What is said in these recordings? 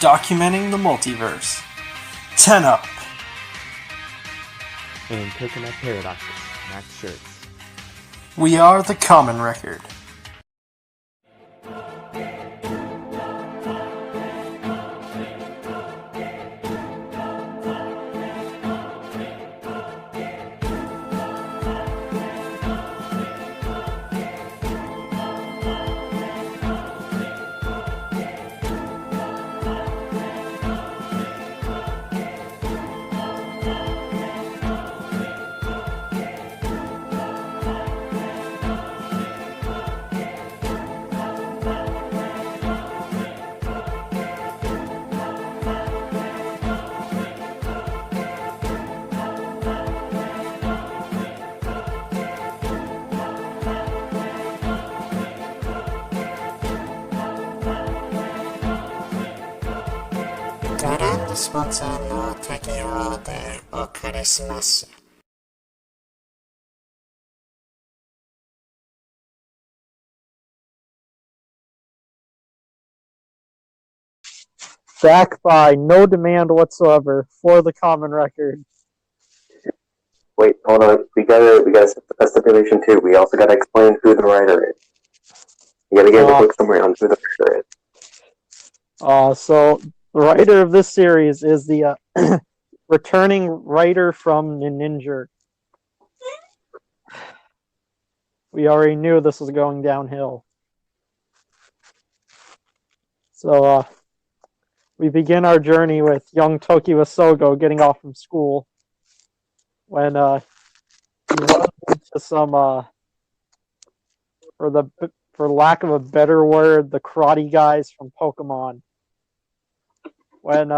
documenting the multiverse. 10 up. And picking up paradoxes, Max shirts. We are the Kamen Record. Back by no demand whatsoever for the Kamen Record. Wait, hold on. We gotta set a stipulation too. We also gotta explain who the writer is. You gotta give a quick summary on who the writer is. So the writer of this series is the returning writer from Ninja. We already knew this was going downhill. So we begin our journey with young Tokiwa Sogo getting off from school when he runs into some, for lack of a better word, the karate guys from Pokemon. When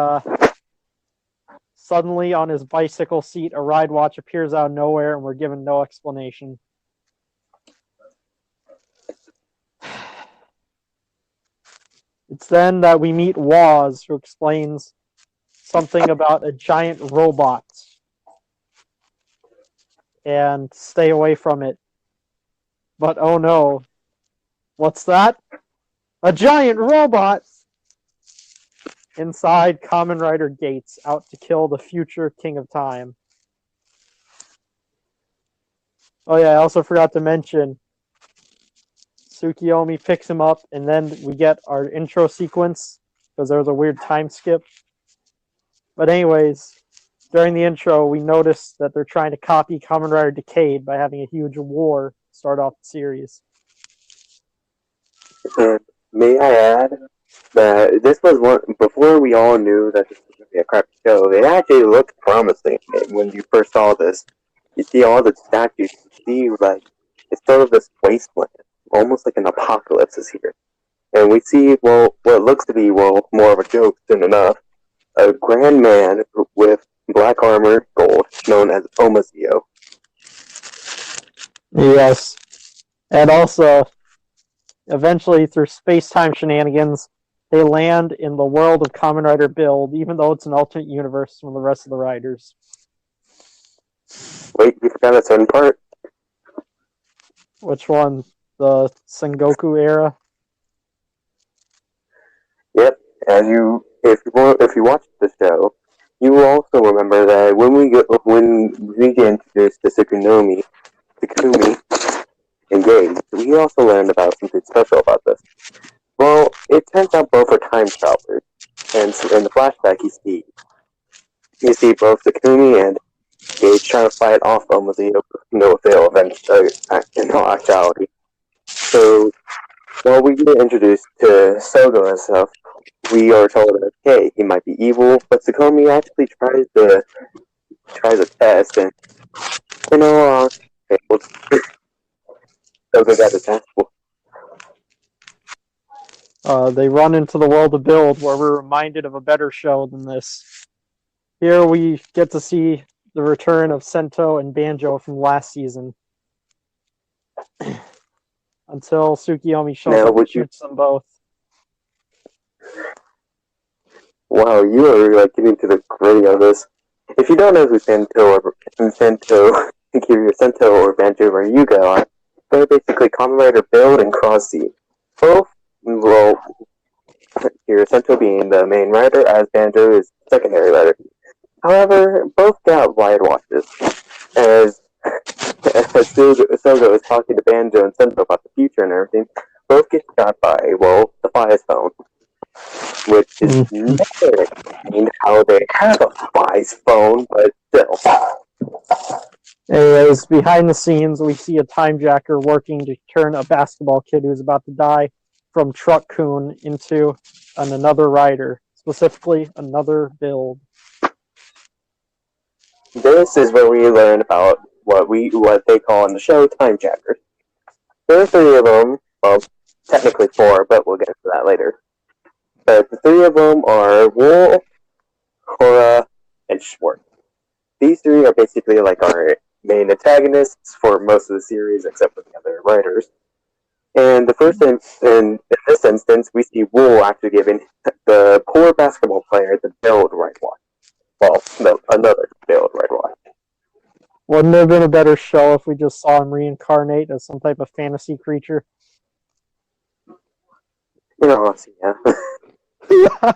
suddenly on his bicycle seat, a ride watch appears out of nowhere and we're given no explanation. It's then that we meet Waz, who explains something about a giant robot and stay away from it. But oh no, what's that? A giant robot! Inside, Kamen Rider Gates, out to kill the future King of Time. Oh yeah, I also forgot to mention, Tsukiyomi picks him up, and then we get our intro sequence, because there was a weird time skip. But anyways, during the intro, we notice that they're trying to copy Kamen Rider Decade by having a huge war start off the series. May I add that this was one, before we all knew that this was going to be a crappy show, it actually looked promising when you first saw this. You see all the statues, you see, like, it's sort of this wasteland, almost like an apocalypse is here. And we see, well, what looks to be, well, more of a joke soon enough, a grand man with black armor, gold, known as Omazeo. Yes. And also, eventually, through space-time shenanigans, they land in the world of Kamen Rider Build, even though it's an alternate universe from the rest of the riders. Wait, you forgot a certain part? Which one? The Sengoku era? Yep. If you watch the show, you will also remember that when we get introduced to Takumi, and Gage, we also learned about something special about this. Well, it turns out both are time travelers, and in the flashback you see both Takumi and Gage trying to fight off Omazeo, no avail in all actuality. So, while we get introduced to Sogo and stuff, we are told that, okay, he might be evil, but Takumi actually tries a test, and, failed. Sogo got the test. They run into the world of Build, where we're reminded of a better show than this. Here we get to see the return of Sento and Banjo from last season. Until Tsukiyomi shows up and shoots them both. Wow, you are getting to the gritty of this. If you don't know who Sento or Banjo or Yuga are, they're basically Kamen Rider Build and Crossy. Both, well, here Sento being the main writer, as Banjo is secondary writer. However, both got wide watches, as Sogo is talking to Banjo and Sento about the future and everything. Both get shot by, well, the spy's phone, which is never explained how they have a spy's phone, but still. Anyways, behind the scenes, we see a time jacker working to turn a basketball kid who's about to die from Truck Coon into another rider, specifically another build. This is where we learn about what they call in the show time jackers. There are three of them. Well, technically four, but we'll get into that later. But the three of them are Wool, Cora, and Schwartz. These three are basically like our main antagonists for most of the series, except for the other writers. And in this instance, we see Wool actually giving the poor basketball player the build right watch. Well, no, another build right watch. Wouldn't it have been a better show if we just saw him reincarnate as some type of fantasy creature? You know, yeah.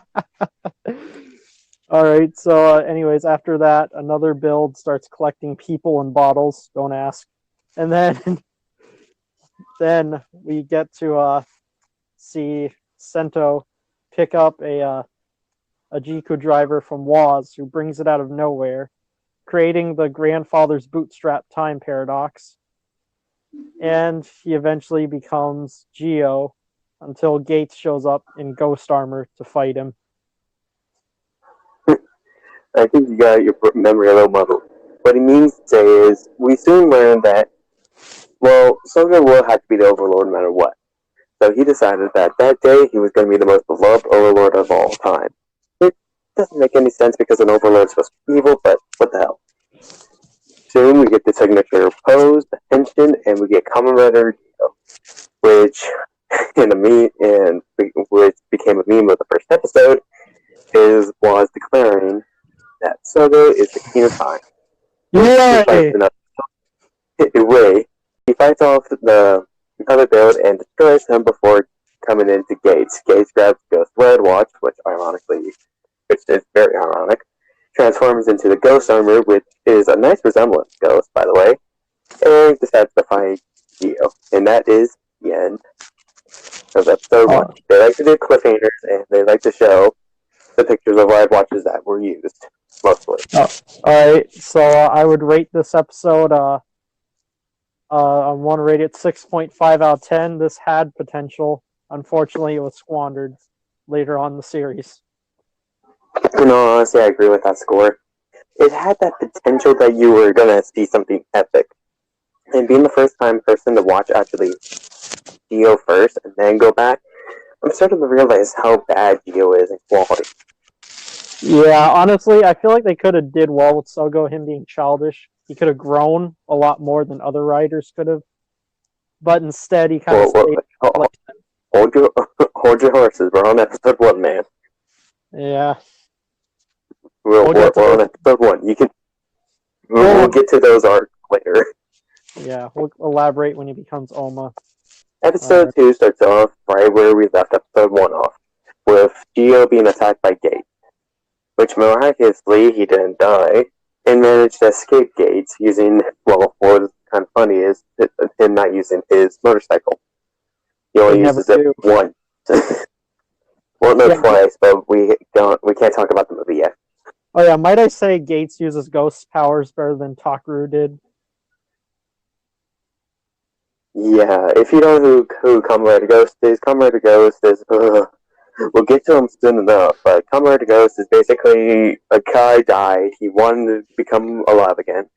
Alright, so anyways, after that, another build starts collecting people and bottles, don't ask. And then we get to see Sento pick up a Jiku driver from Waz, who brings it out of nowhere, creating the grandfather's bootstrap time paradox. And he eventually becomes Geo until Gates shows up in ghost armor to fight him. I think you got your memory a little muddled. What he means to say is, we soon learn that, well, Soga will have to be the overlord no matter what. So he decided that day he was going to be the most beloved overlord of all time. It doesn't make any sense because an overlord is supposed to be evil, but what the hell. Soon we get the signature pose, the tension, and we get Kamen Record, which which became a meme of the first episode, was declaring that Sogo is the king of time. He fights off the other build and destroys him before coming into Gates. Gates grabs Ghost Red Watch, which is very ironic, transforms into the Ghost Armor, which is a nice resemblance to Ghost, by the way, and decides to fight Geo. And that is the end of episode 1. They like to do cliffhangers, and they like to show the pictures of Red Watches that were used, mostly. Alright, so I would rate this episode, I want to rate it 6.5 out of 10. This had potential. Unfortunately, it was squandered later on in the series. No, honestly, I agree with that score. It had that potential that you were going to see something epic. And being the first-time person to watch actually Geo first and then go back, I'm starting to realize how bad Geo is in quality. Yeah, honestly, I feel like they could have did well with Sogo, him being childish. He could have grown a lot more than other writers could have. But instead, he kind of stayed... Hold your horses. We're on episode 1, man. Yeah. We're on episode 1. We'll get to those arcs later. Yeah, we'll elaborate when he becomes Oma. Episode 2 starts off right where we left episode 1 off, with Geo being attacked by Gates, which miraculously he didn't die, and managed to escape Gates using, well, what's kind of funny is him not using his motorcycle. He only uses it once. Well, no, twice, but we can't talk about the movie yet. Oh yeah, might I say Gates uses ghost powers better than Takaru did? Yeah, if you know who Kamen Rider Ghost is, we'll get to him soon enough, but Kamen Rider Ghost is basically a guy died, he wanted to become alive again,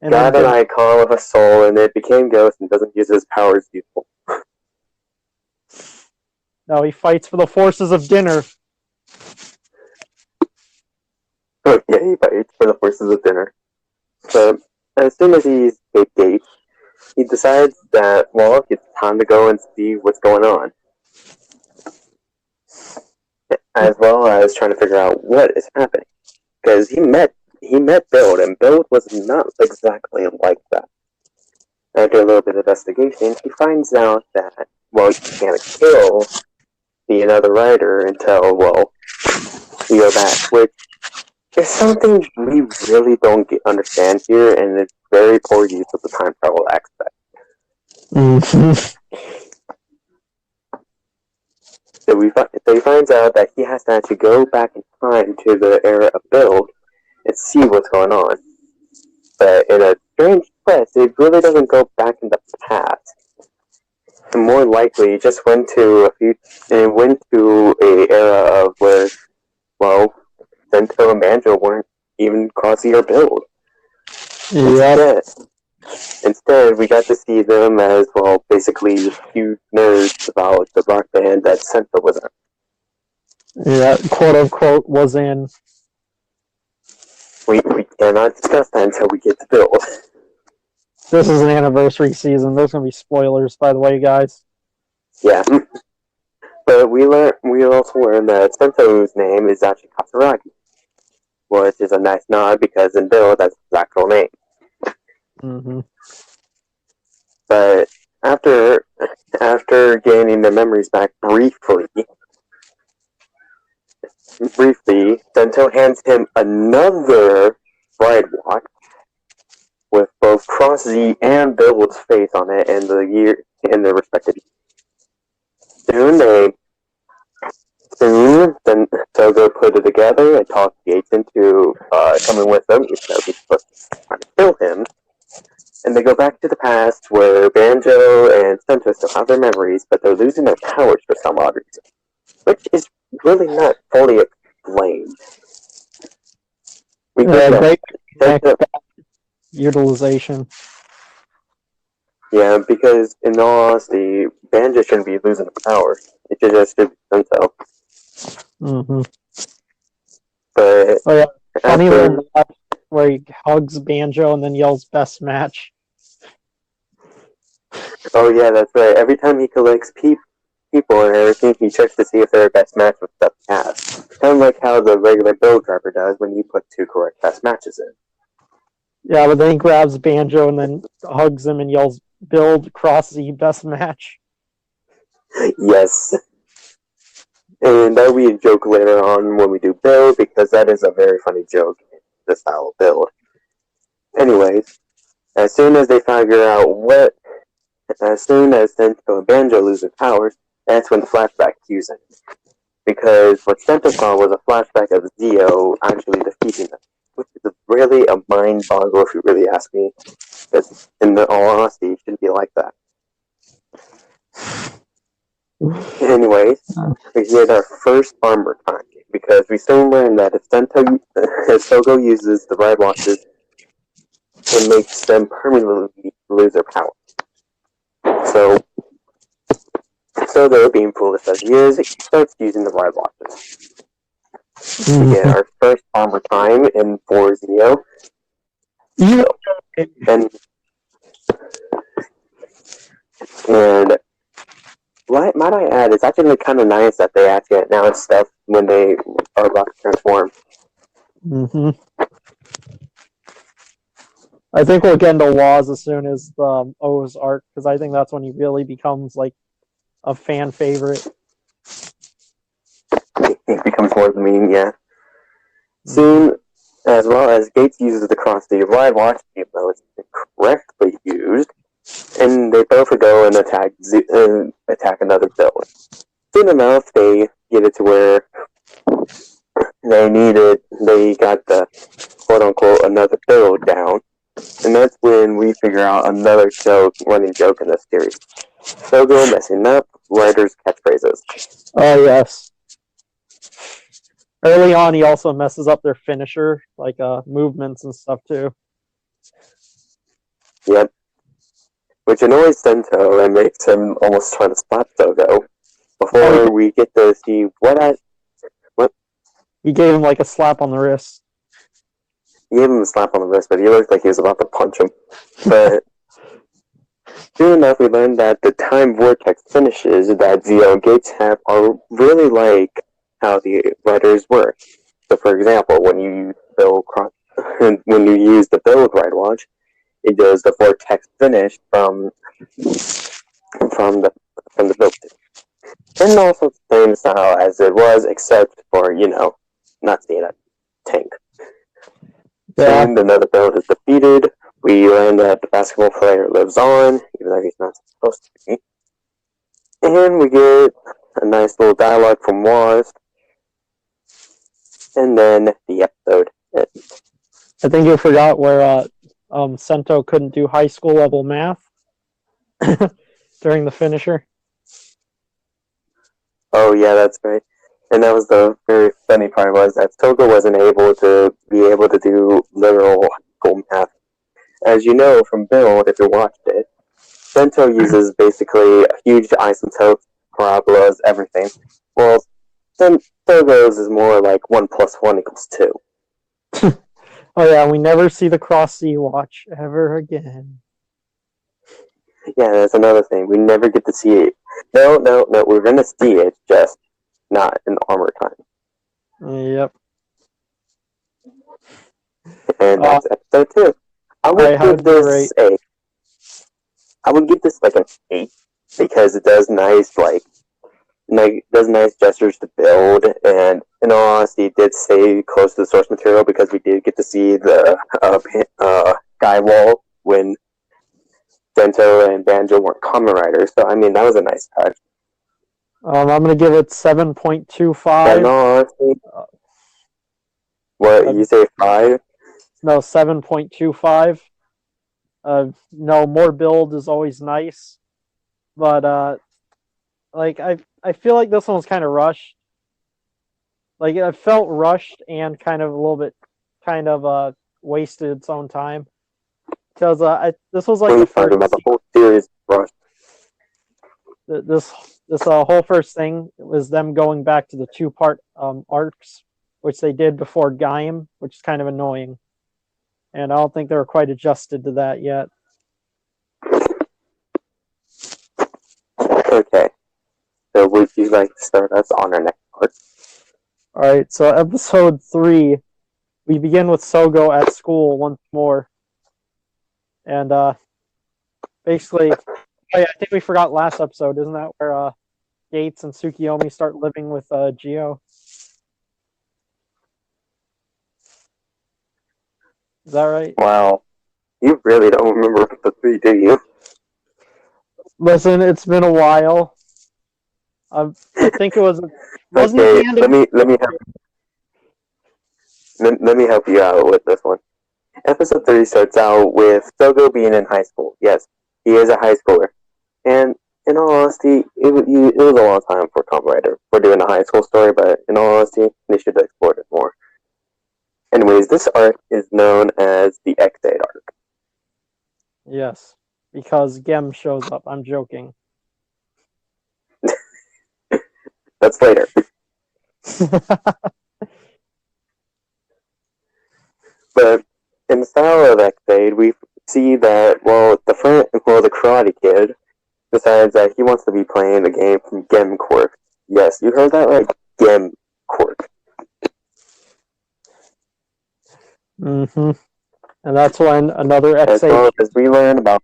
got an icon with a soul, and it became Ghost and doesn't use his powers useful. No, he fights for the forces of dinner. Yeah, he fights for the forces of dinner. So, as soon as he escaped Gates, he decides that, well, it's time to go and see what's going on. As well as trying to figure out what is happening. Because he met Build, and Build was not exactly like that. After a little bit of investigation, he finds out that, well, you can't kill see another writer until, well, we go back, which is something we really don't understand here, and it's very poor use of the time travel aspect. So he finds out that he has to actually go back in time to the era of Build and see what's going on. But in a strange twist, it really doesn't go back in the past. And more likely, it just went to a era of where, well, Sento and Banjo weren't even Crossy or Build. Yeah. Instead, we got to see them as, well, basically huge nerds about the rock band that Sento was in. Yeah, quote unquote was in. We cannot discuss that until we get to Build. This is an anniversary season. There's gonna be spoilers, by the way, guys. Yeah. But we also learned that Sento's name is actually Katsuragi, which is a nice nod because in Build, that's his actual name. Mm-hmm. But after gaining the memories back briefly, Sento hands him another Bride Watch with both Cross Z and Billwood's face on it and the year in their respective years. Soon, then Togo put it together and talked Gates into coming with them, even though he's supposed to try to kill him. And they go back to the past where Banjo and Sento still have their memories, but they're losing their powers for some odd reason, which is really not fully explained. We Great Sento, utilization. yeah, because in all honesty, Banjo shouldn't be losing the power. It should just be Sento. Mm-hmm. But Oh yeah, funny little nod where he hugs Banjo and then yells "best match." Oh yeah, that's right. Every time he collects people and everything, he checks to see if they're a best match with the cast. Kind of like how the regular build driver does when you put 2 correct best matches in. Yeah, but then he grabs Banjo and then hugs him and yells "build cross Z best match." Yes. And that'll be a joke later on when we do build, because that is a very funny joke in the style of build. Anyways, as soon as they figure out as soon as Sento and Banjo lose their powers, that's when the flashback cues in. Because what Sento saw was a flashback of Zio actually defeating them, which is really a mind boggle if you really ask me. Because in all honesty, it shouldn't be like that. Anyways, we get our first armor time, because we soon learn that if Togo uses the Ride Watches, it makes them permanently lose their power. So they're being foolish as he is, he starts using the Ride Watches. We get our first armor time in 4-0. And might I add, it's actually kind of nice that they actually announce stuff when they are about to transform. Mm-hmm. I think we'll get into Laws as soon as the O's arc, because I think that's when he really becomes like a fan favorite. It becomes more of a meme, yeah. Soon, as well as Gates uses the cross the Ride Watch, even though it's incorrectly used, and they both go and attack another build. Soon enough, they get it to where they got the quote-unquote another build down, and that's when we figure out another running joke in this series. Togo messing up writers' catchphrases. Oh yes. Early on, he also messes up their finisher, like movements and stuff too. Yep. Which annoys Sento and makes him almost try to slap Togo before we get to see what. He gave him like a slap on the wrist. He gave him a slap on the wrist, but he looked like he was about to punch him. But soon enough, we learned that the time vortex finishes that Zio and Gates have are really like how the writers work. So, for example, when you use the build Ride Watch, it does the vortex finish from the build. And also the same style as it was, except for, not seeing a tank. Yeah. And another build is defeated. We learn that the basketball player lives on, even though he's not supposed to be. And we get a nice little dialogue from Wasp. And then the episode ends. I think you forgot where Sento couldn't do high school level math during the finisher. Oh yeah, that's right. And that was the very funny part, was that Toga wasn't able to do literal high school math. As you know from Build, if you watched it, Sento uses basically a huge asymptote, parabolas, everything. Well, Togo's is more like 1 plus 1 equals 2. Oh yeah, we never see the cross sea watch ever again. Yeah, that's another thing. We never get to see it. No, we're gonna see it, just not in armor time. Yep. And that's episode 2. I would give this like an 8, because it does nice gestures to build, and in all honesty, it did stay close to the source material, because we did get to see the guy wall when Dento and Banjo weren't Kamen Riders. So I mean, that was a nice touch. I'm gonna give it 7.25. And in all honesty, what you say 5? No, 7.25. No, more build is always nice, but I feel like this one was kind of rushed. Like, it felt rushed and kind of a little bit wasted its own time, because this was like the first about the whole series rushed. this whole first thing was them going back to the 2-part arcs, which they did before Gaim, which is kind of annoying, and I don't think they were quite adjusted to that yet. Okay, so would you like to start us on our next part? Alright, so episode 3, we begin with Sogo at school once more. And basically, I think we forgot last episode, isn't that where Gates and Tsukiyomi start living with Gio? Is that right? Wow, you really don't remember the 3, do you? Listen, it's been a while. I think it was. Wasn't Okay, it the end let me help you out with this one. Episode 3 starts out with Sogo being in high school. Yes, he is a high schooler. And in all honesty, it was a long time for Kamen Rider for doing a high school story, but in all honesty, they should have explored it more. Anyways, this arc is known as the X8 arc. Yes, because Gem shows up. I'm joking. That's later. But in the style of X8, we see that, the Karate Kid decides that he wants to be playing the game from Gem Corp. Yes, you heard that right, Gem Corp. Mm-hmm. And that's when another X8... As well as we learn about...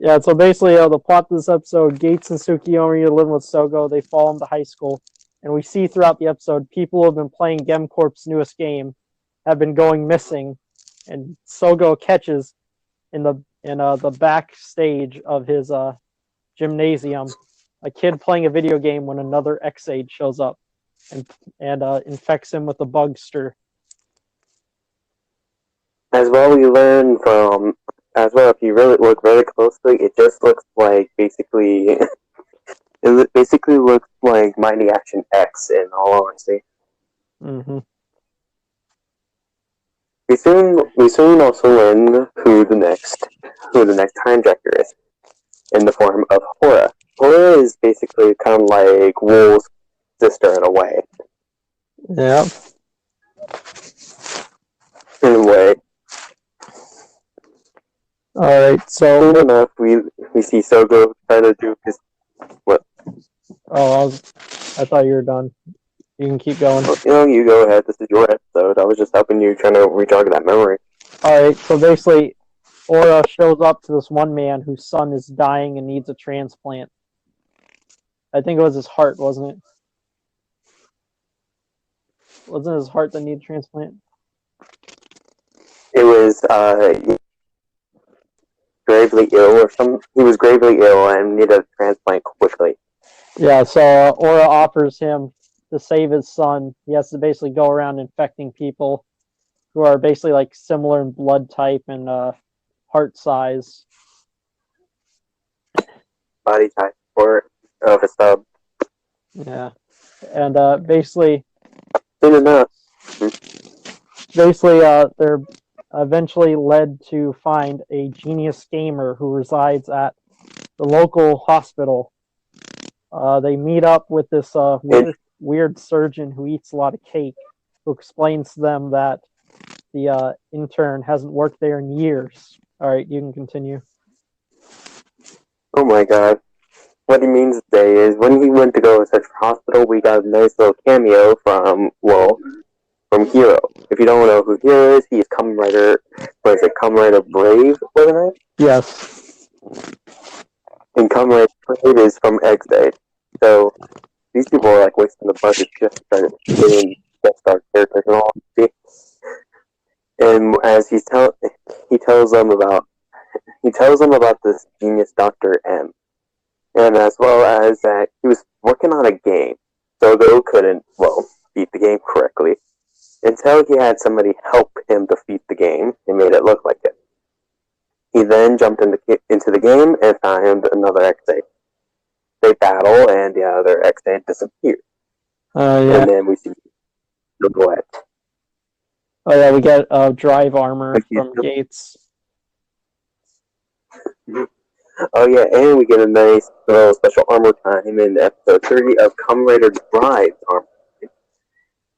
Yeah, so basically, the plot of this episode, Gates and Tsukiyomi are living with Sogo. They fall into high school. And we see throughout the episode, people who have been playing Gem Corp's newest game have been going missing. And Sogo catches in the backstage of his gymnasium a kid playing a video game when another X8 shows up and infects him with a Bugster. As well, we learn from... As well, if you really look really closely, it just looks like basically... it basically looks like Mighty Action X, in all honesty. Mm-hmm. We soon also learn who the next Hijacker is, in the form of Hora. Hora is basically kind of like Wool's sister in a way. Yeah. In a way. Alright, so... Soon enough, we see Sogo try to do his... What? Oh, I thought you were done. You can keep going. Well, you go ahead. This is your episode. I was just helping you, trying to rejog that memory. Alright, so basically, Aura shows up to this one man whose son is dying and needs a transplant. I think it was his heart, wasn't it? Wasn't his heart that needed transplant? It was gravely ill, or he was gravely ill and needed a transplant quickly. Yeah, so Aura offers him to save his son. He has to basically go around infecting people who are basically like similar in blood type and heart size. Body type of a sub. Yeah, and basically, Soon enough. they're eventually led to find a genius gamer who resides at the local hospital. They meet up with this weird surgeon who eats a lot of cake, who explains to them that the intern hasn't worked there in years. All right, you can continue. Oh my god. What he means to say is, when he went to go search for hospital, we got a nice little cameo from Hero. If you don't know who Hero is, he's Kamen Rider, Kamen Rider Brave, wasn't it? Yes. And Kamen Rider Brave is from X-Aid. So, these people are like wasting the budget just to start getting guest star characters and all. And as he tells them about this genius Dr. M. And as well as that he was working on a game, so Go couldn't, beat the game correctly, until he had somebody help him defeat the game and made it look like it. He then jumped into the game and found another X8. They battle, and the other X8 disappears. Yeah. And then we see the duet. Oh yeah, we get drive armor from Gates. Oh yeah, and we get a nice little special armor time in episode 30 of Kamen Rider Drive armor.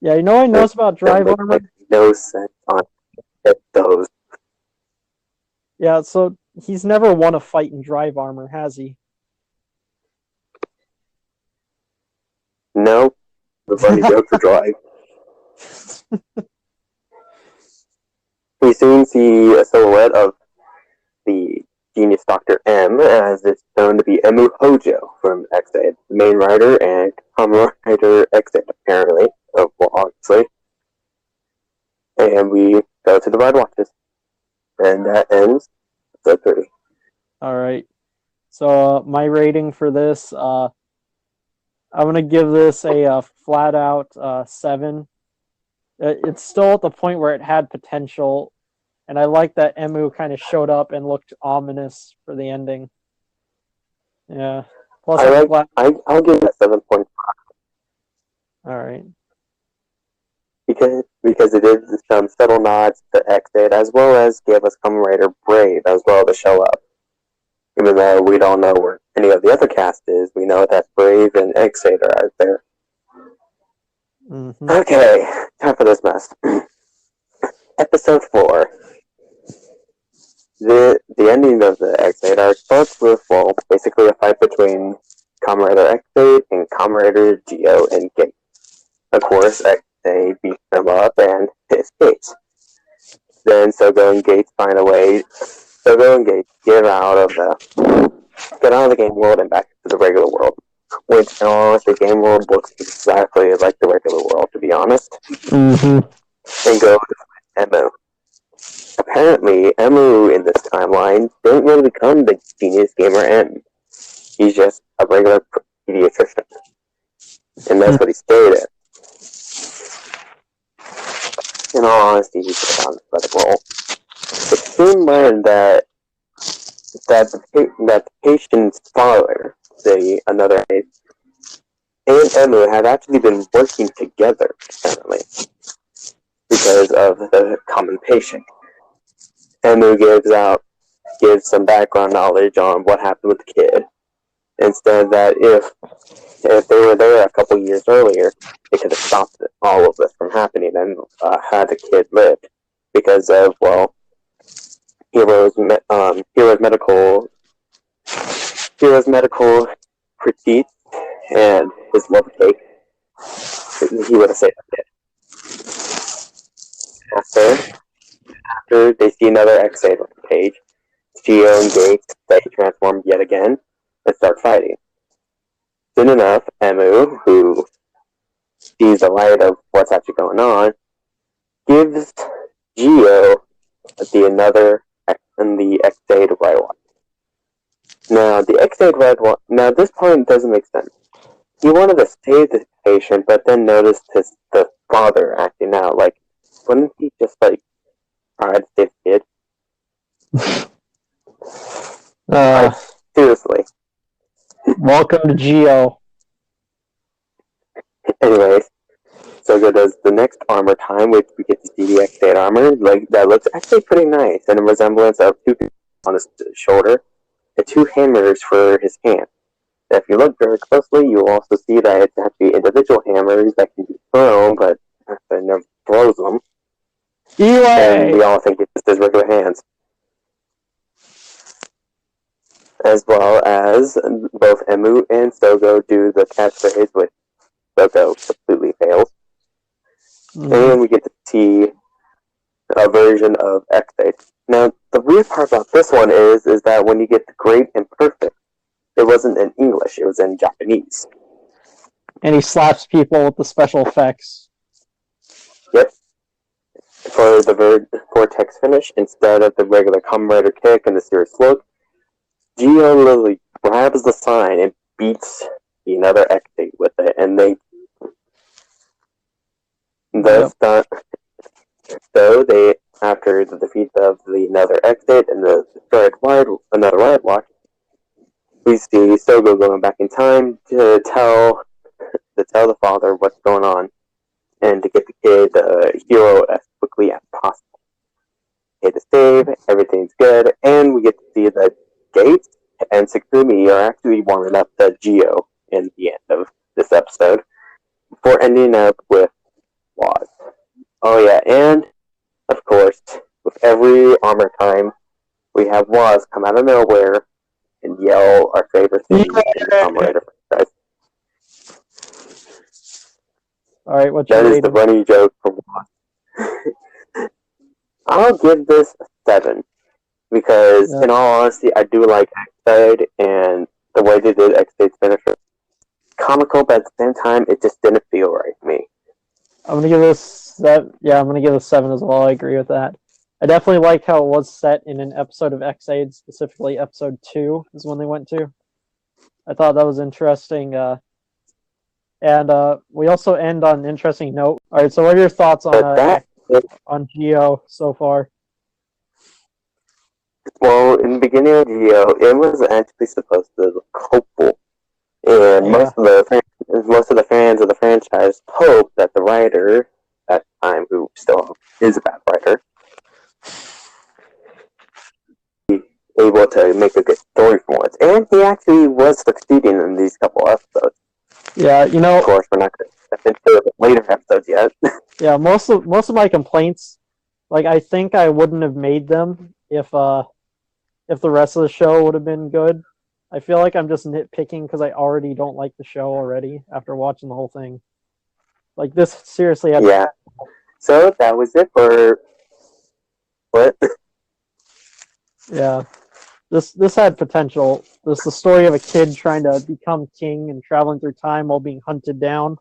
Yeah, you know what I noticed about drive armor? No sense on those. Yeah, so he's never won a fight in drive armor, has he? No. The funny joke for Drive. We soon see a silhouette of the genius Dr. M, as it's known to be Emu Hojo from X-Aid, the main writer and Kamen Rider X-Aid, apparently. Obviously. And we go to the Ride Watches. And that ends episode 30. Alright. So, my rating for this, I'm going to give this a flat out 7. It's still at the point where it had potential, and I like that Emu kind of showed up and looked ominous for the ending. Yeah. Plus, I'll give that 7.5. Alright. Because it did some subtle nods to X-Aid, as well as gave us Kamen Rider Brave as well to show up. Even though we don't know where any of the other cast is, we know that Brave and X-Aid are out there. Mm-hmm. Okay, time for this mess. Episode 4. The ending of the X-Aid arc starts with, basically a fight between Kamen Rider X-Aid and Kamen Rider Geo and Gate. Of course, X-Aid beats them up and escapes. Then Sogo and Gates find a way. Sogo and Gates get out of the game world and back into the regular world. Which, the game world looks exactly like the regular world, to be honest. Mm-hmm. And go to find Emu. Apparently, Emu in this timeline didn't really become the genius gamer M. He's just a regular pediatrician. And that's what he stayed at. In all honesty, he's just on the role. It soon learned that the patient's father, another aide, and Emu had actually been working together, apparently, because of the common patient. Emu gives some background knowledge on what happened with the kid, and said that if they were there a couple years earlier, they could have stopped all of this from happening and had the kid lived, because of Hero's medical critique and his love take. He would have saved the kid. After they see another X-Aid on the page, Geo and Gates, they transform yet again and start fighting. soon enough, Emu, who sees the light of what's actually going on, gives Geo the X-Aid Red Watch. Now, the X-Aid Red Watch... Now, this point doesn't make sense. He wanted to save the patient, but then noticed the father acting out. Like, wouldn't he just, like, try to save the kid? Like, seriously. Welcome to Geo. Anyways, Sogo does the next armor time, which we get to see the X-Aid armor. Like, that looks actually pretty nice, and a resemblance of two people on his shoulder, and two hammers for his hand. If you look very closely, you'll also see that it's actually individual hammers that can be thrown, but it never throws them. And we all think it's just his regular hands. As well as both Emu and Sogo do the catchphrase, which Sogo completely fails. And we get to see a version of X-Aid. Now, the weird part about this one is that when you get the great and perfect, it wasn't in English, it was in Japanese. And he slaps people with the special effects. Yep. For the vortex finish, instead of the regular Kamen Rider kick and the serious look, Geo literally grabs the sign and beats the another X-Aid with it, and they... So they, after the defeat of the another X-Aid and the destroyed another Riot Watch, we see Sogo going back in time to tell the father what's going on, and to get the kid the hero as quickly as possible. Kid is saved, everything's good, and we get to see that Gates and Sakumi are actually warming up the Geo in the end of this episode, before ending up with Waz. Oh yeah, and of course, with every armor time, we have Waz come out of nowhere and yell our favorite thing in the Kamen Rider franchise. Alright, what's That your is rating? the running joke for Waz. I'll give this a 7, because in all honesty, I do like X-Side, and the way they did X-Side's finisher, comical, but at the same time, it just didn't feel right to me. I'm gonna give this I'm gonna give it a 7 as well. I agree with that. I definitely like how it was set in an episode of X-Aid, specifically episode 2 is when they went to. I thought that was interesting. And we also end on an interesting note. Alright, so what are your thoughts on Geo so far? Well, in the beginning of Geo, it was actually supposed to look hopeful. And most of the fans of the franchise hope that the writer, at the time, who still is a bad writer, be able to make a good story for once. And he actually was succeeding in these couple episodes. Yeah, you know... Of course, we're not going to step into the later episodes yet. Yeah, most of my complaints, like, I think I wouldn't have made them if the rest of the show would have been good. I feel like I'm just nitpicking because I already don't like the show already after watching the whole thing. Like, this seriously had... Yeah. So, that was it for... What? Yeah. This had potential. This is the story of a kid trying to become king and traveling through time while being hunted down.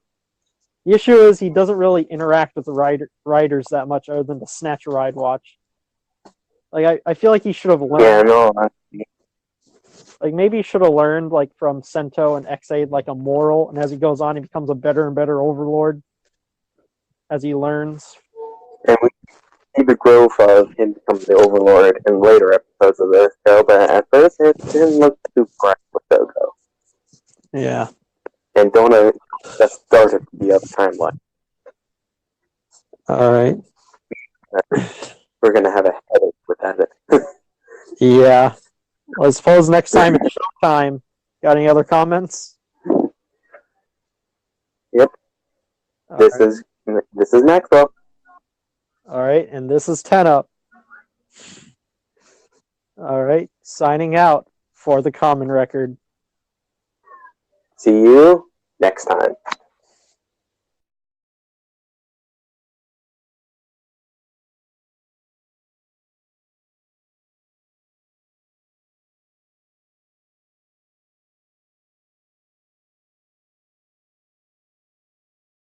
The issue is he doesn't really interact with the riders that much other than to snatch a ride watch. Like, I feel like he should have learned... Yeah, no, Like, maybe he should have learned, like, from Sento and X-Aid, like, a moral, and as he goes on, he becomes a better and better overlord as he learns. and we see the growth of him becoming the overlord in later episodes of this show, but at first it didn't look too bright with Gogo. Yeah. And Donna just started the other timeline. Alright. We're gonna have a headache with that. Yeah. Well, I suppose next time it's showtime. Got any other comments? Yep. This is Maxwell. Alright, and this is 10 Up. Alright, signing out for the Kamen Record. See you next time.